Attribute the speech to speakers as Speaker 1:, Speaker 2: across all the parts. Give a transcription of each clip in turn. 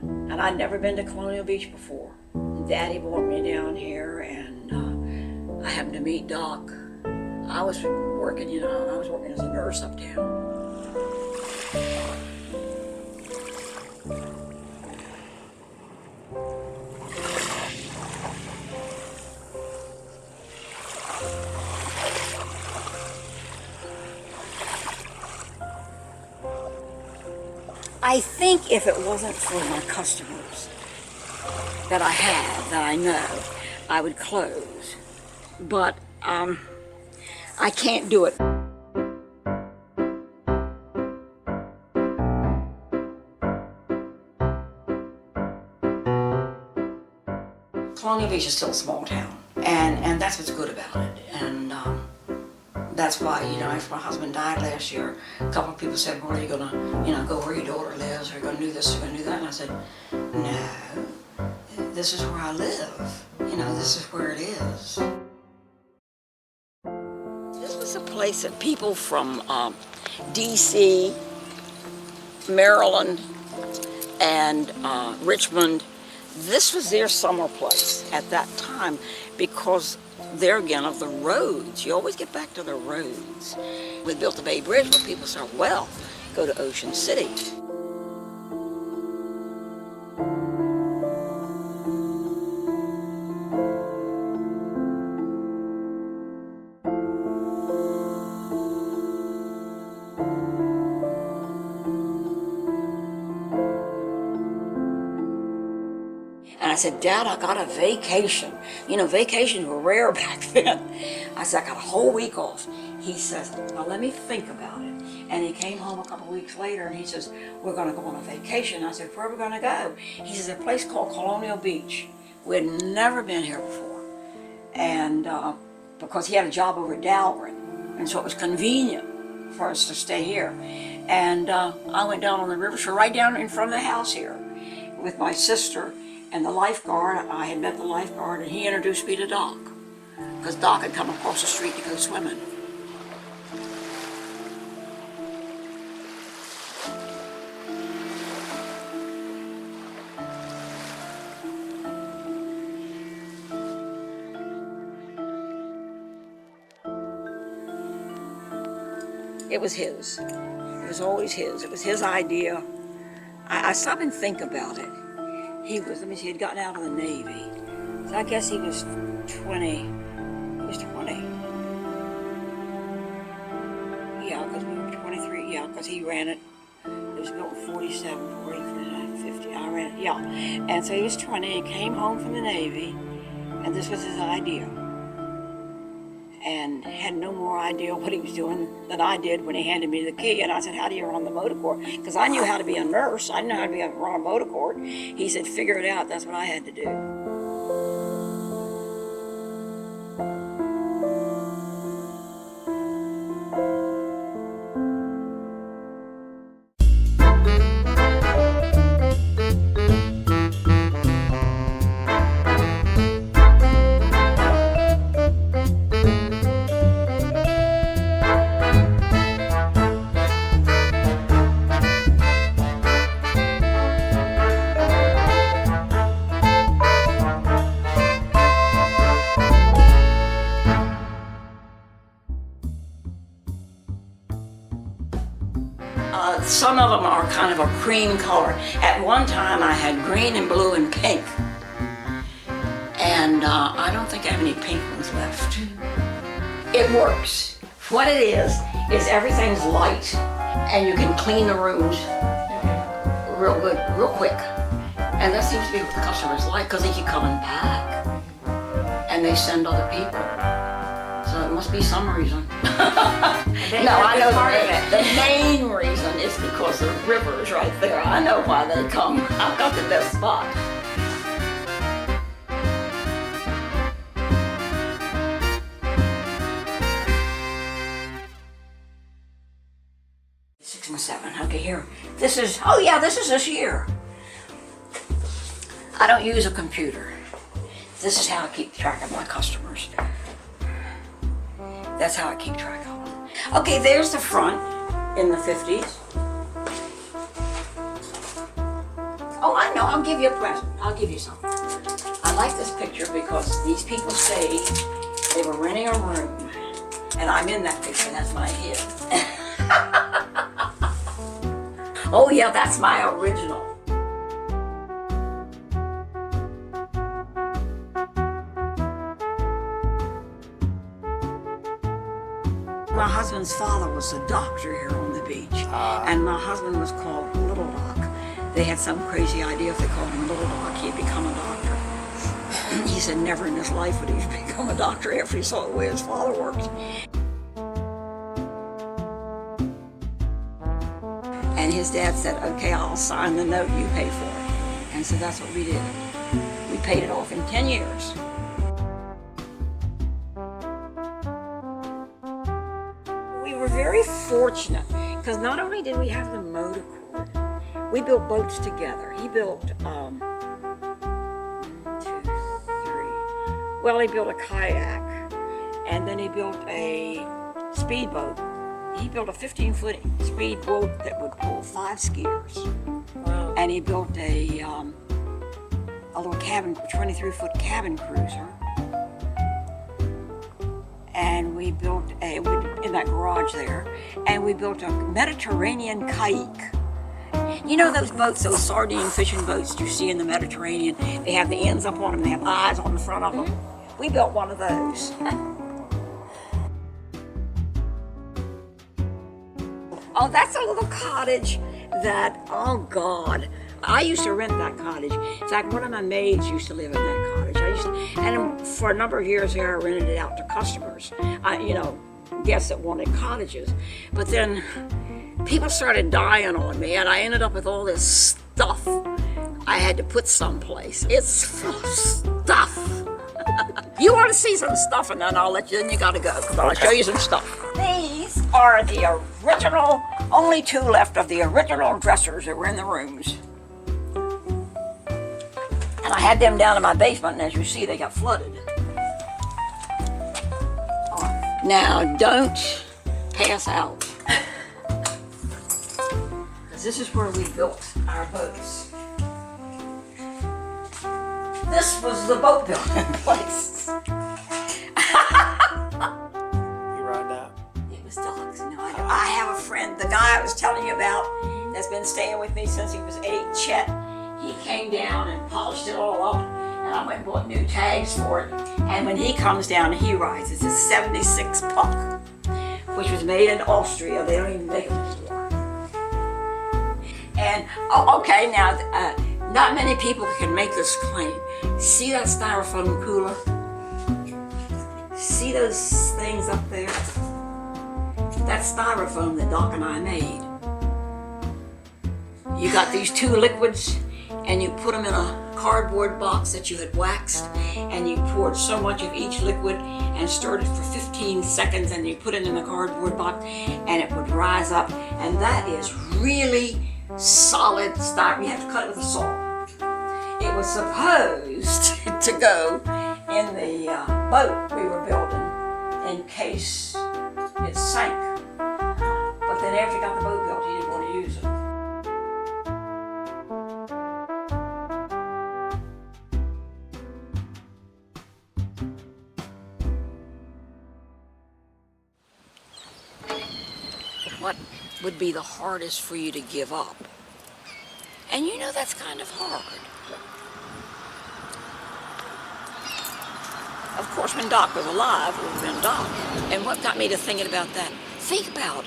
Speaker 1: And I'd never been to Colonial Beach before. Daddy brought me down here, and I happened to meet Doc. I was working, I was working as a nurse uptown. I think if it wasn't for my customers that I have, that I know, I would close. But I can't do it. Colonial Beach is still a small town, and that's what's good about it. And that's why, after my husband died last year, a couple of people said, well, are you gonna, go where your daughter lives, or are you gonna do this, or are you gonna do that? And I said, no, this is where I live. This is where it is. This was a place that people from DC, Maryland, and Richmond, this was their summer place at that time, because there again of the roads. You always get back to the roads. We built the Bay Bridge where people said, well, go to Ocean City. And I said, Dad, I got a vacation. Vacations were rare back then. I said, I got a whole week off. He says, well, let me think about it. And he came home a couple weeks later and he says, we're gonna go on a vacation. I said, where are we gonna go? He says, a place called Colonial Beach. We had never been here before. And because he had a job over at Dalgren, and so it was convenient for us to stay here. And I went down on the river shore, right down in front of the house here, with my sister and the lifeguard. I had met the lifeguard, and he introduced me to Doc, because Doc had come across the street to go swimming. It was his. It was always his. It was his idea. I stop and think about it. He had gotten out of the Navy. So I guess he was 20. He was 20. Yeah, because we were 23. Yeah, because he ran it. It was built in 47, 40, 49, 50. I ran it, yeah. And so he was 20. He came home from the Navy, and this was his idea. And had no more idea what he was doing than I did when he handed me the key. And I said, how do you run the motor court? Because I knew how to be a nurse. I didn't know how to run a motor court. He said, figure it out. That's what I had to do. Some of them are kind of a cream color. At one time I had green and blue and pink. And I don't think I have any pink ones left. It works. What it is everything's light, and you can clean the rooms real good, real quick. And that seems to be what the customers like, because they keep coming back. And they send other people. So it must be some reason. No, I know the main reason is because the river is right there. I know why they come. I've got the best spot. Six and seven. Okay, here. This is, oh yeah, this is this year. I don't use a computer. This is how I keep track of my customers. That's how I keep track of them. Okay, there's the front in the 50s. Oh, I know I'll give you a present. I'll give you something. I like this picture because these people say they were renting a room, and I'm in that picture. That's my head. Oh yeah, that's my original. My husband's father was a doctor here on the beach, and my husband was called Little Doc. They had some crazy idea if they called him Little Doc, he'd become a doctor. He said never in his life would he become a doctor after he saw the way his father worked. And his dad said, okay, I'll sign the note, you pay for it. And so that's what we did. We paid it off in 10 years. We were very fortunate because not only did we have the motor court, we built boats together. He built, he built a kayak, and then he built a speedboat. He built a 15-foot speedboat that would pull 5 skiers. Wow. And he built a little 23-foot cabin cruiser. And we built in that garage there, and we built a Mediterranean kayak. You know those boats, those sardine fishing boats you see in the Mediterranean? They have the ends up on them, they have eyes on the front of them. We built one of those. Oh, that's a little cottage that, oh God, I used to rent that cottage. In fact, one of my maids used to live in that cottage. And for a number of years there, I rented it out to customers, guests that wanted cottages. But then people started dying on me, and I ended up with all this stuff I had to put someplace. It's full of stuff. You want to see some stuff, and then then you gotta go, because I'll show you some stuff. These are the original, only 2 left of the original dressers that were in the rooms. And I had them down in my basement, and as you see, they got flooded. Now, don't pass out. Because this is where we built our boats. This was the boat building place.
Speaker 2: You ride that?
Speaker 1: It was dogs. No, I have a friend, the guy I was telling you about, that's been staying with me since he was 8, Chet. He came down and polished it all up, and I went and bought new tags for it. And when he comes down, he rides. It's a 76 Puck, which was made in Austria. They don't even make them anymore. And, okay, now, not many people can make this claim. See that styrofoam cooler? See those things up there? That's styrofoam that Doc and I made. You got these 2 liquids, and you put them in a cardboard box that you had waxed, and you poured so much of each liquid and stirred it for 15 seconds, and you put it in the cardboard box, and it would rise up. And that is really solid styrofoam. You have to cut it with a saw. It was supposed to go in the boat we were building in case it sank. But then after he got the boat built, he didn't want to use it. What would be the hardest for you to give up? And you know that's kind of hard. Of course, when Doc was alive, it would have been Doc. And what got me to thinking about that? Think about,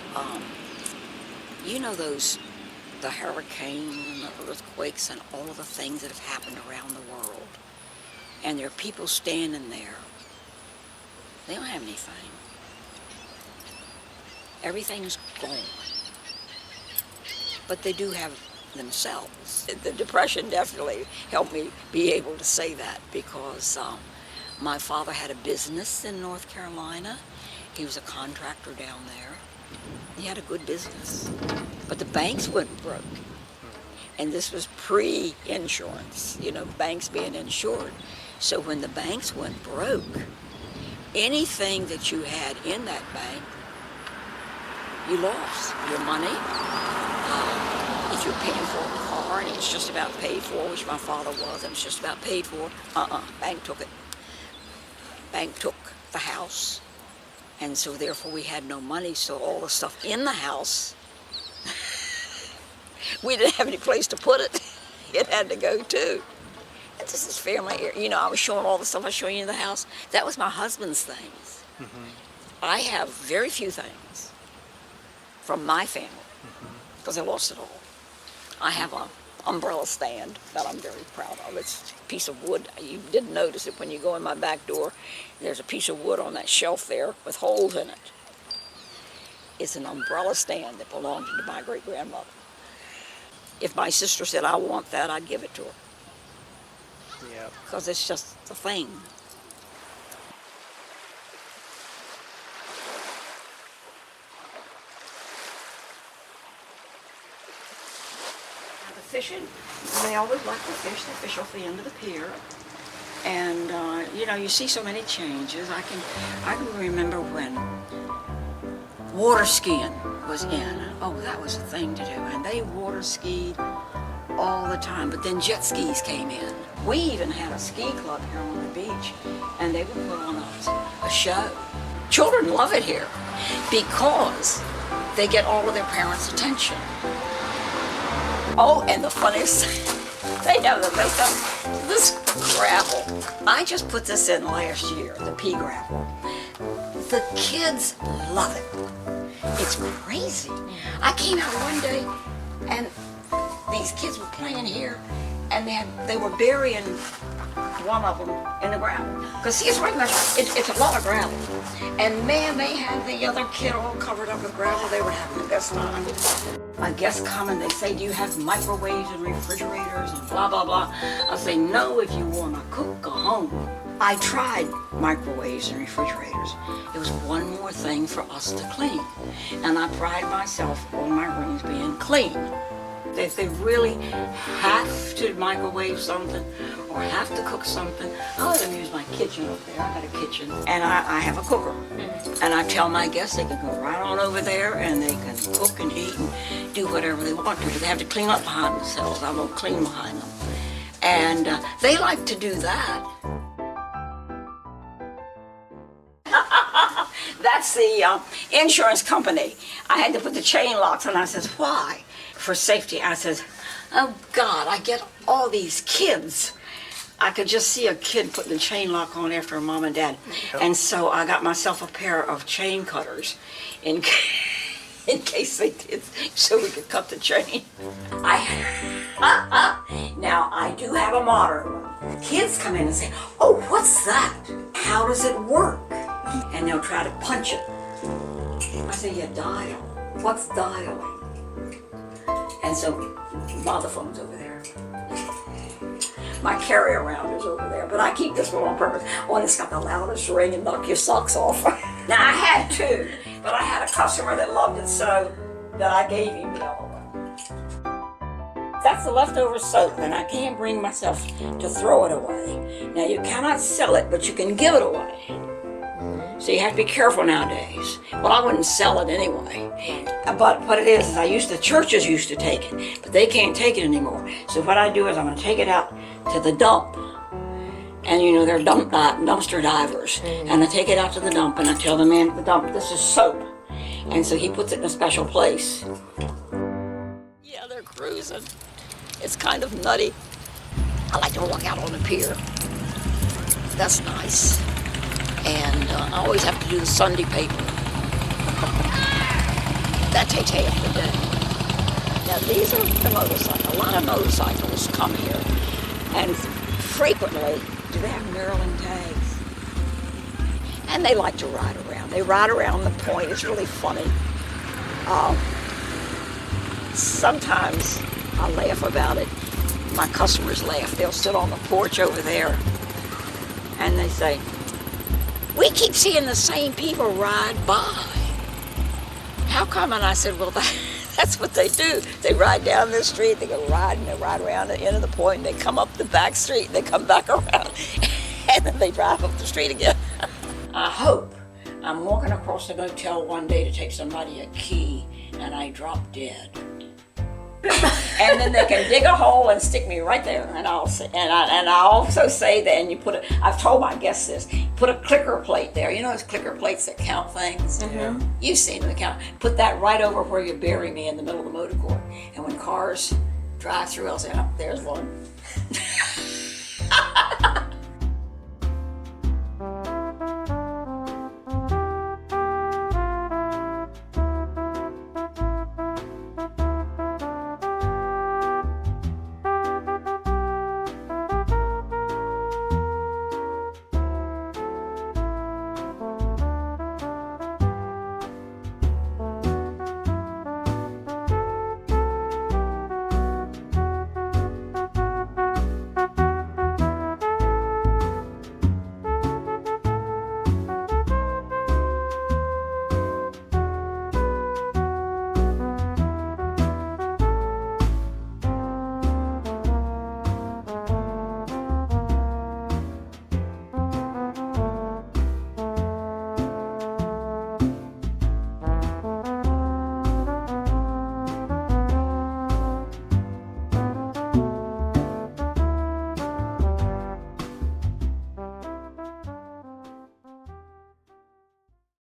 Speaker 1: the hurricanes and the earthquakes and all of the things that have happened around the world. And there are people standing there. They don't have anything. Everything's gone. But they do have themselves. The Depression definitely helped me be able to say that because my father had a business in North Carolina. He was a contractor down there. He had a good business. But the banks went broke. And this was pre-insurance, banks being insured. So when the banks went broke, anything that you had in that bank, you lost. Your money, if you're paying for a car, car and it was just about paid for, which my father was, and it was just about paid for. Bank took it. Bank took the house, and so therefore we had no money, so all the stuff in the house, we didn't have any place to put it. It had to go too. And this is family, you know, I was showing all the stuff I was showing you in the house. That was my husband's things. I have very few things from my family, because I lost it all. I have an umbrella stand that I'm very proud of. It's a piece of wood. You didn't notice it when you go in my back door. There's a piece of wood on that shelf there with holes in it. It's an umbrella stand that belonged to my great-grandmother. If my sister said, I want that, I'd give it to her. Yeah. Because it's just a thing. Fishing, they always like to fish. They fish off the end of the pier, and you know, you see so many changes. I can remember when water skiing was in. Oh, that was a thing to do, and they water skied all the time. But then jet skis came in. We even had a ski club here on the beach, and they would put on a show. Children love it here because they get all of their parents' attention. Oh, and the funniest thing, they have this gravel. I just put this in last year, the pea gravel. The kids love it. It's crazy. I came out one day and these kids were playing here, and they were burying one of them in the gravel. Because see, it's right there. It's a lot of gravel. And man, they had the other kid all covered up with gravel. They were having the best time. My guests come and they say, do you have microwaves and refrigerators and blah, blah, blah. I say, no, if you want to cook, go home. I tried microwaves and refrigerators. It was one more thing for us to clean. And I pride myself on my rooms being clean. If they really have to microwave something or have to cook something, I let them use my kitchen up there. I got a kitchen, and I have a cooker. And I tell my guests they can go right on over there and they can cook and eat and do whatever they want to. But they have to clean up behind themselves. I won't clean behind them. And they like to do that. That's the insurance company. I had to put the chain locks on. I says, why? For safety. I says, oh God, I get all these kids. I could just see a kid putting the chain lock on after her mom and dad. Yep. And so I got myself a pair of chain cutters in case they did, so we could cut the chain. Now I do have a modern one. Kids come in and say, oh, what's that? How does it work? And they'll try to punch it. I say, yeah, dial. What's dialing? And so my other phone's over there. My carry-around is over there, but I keep this one on purpose. One that's got the loudest ring and knock your socks off. Now I had two, but I had a customer that loved it so that I gave him the other one. That's the leftover soap, and I can't bring myself to throw it away. Now you cannot sell it, but you can give it away. So you have to be careful nowadays. Well, I wouldn't sell it anyway. But what it is the churches used to take it, but they can't take it anymore. So what I do is I'm going to take it out to the dump. And you know, they're dumpster divers. And I take it out to the dump and I tell the man at the dump, this is soap. And so he puts it in a special place. Yeah, they're cruising. It's kind of nutty. I like to walk out on the pier. That's nice. And I always have to do the Sunday paper. That takes half the day. Now these are the motorcycles. A lot of motorcycles come here. And frequently, do they have Maryland tags? And they like to ride around. They ride around the point. It's really funny. Sometimes I laugh about it. My customers laugh. They'll sit on the porch over there and they say, we keep seeing the same people ride by. How come? And I said, well, that's what they do. They ride down this street, they go ride, and they ride around the end of the point, and they come up the back street, and they come back around, and then they drive up the street again. I hope I'm walking across the motel one day to take somebody a key, and I drop dead. And then they can dig a hole and stick me right there, and I'll say, and I also say that, and you put a, I've told my guests this, put a clicker plate there. You know those clicker plates that count things?
Speaker 2: Mm-hmm.
Speaker 1: You've seen them count. Put that right over where you bury me in the middle of the motor court. And when cars drive through, I'll say, oh, there's one.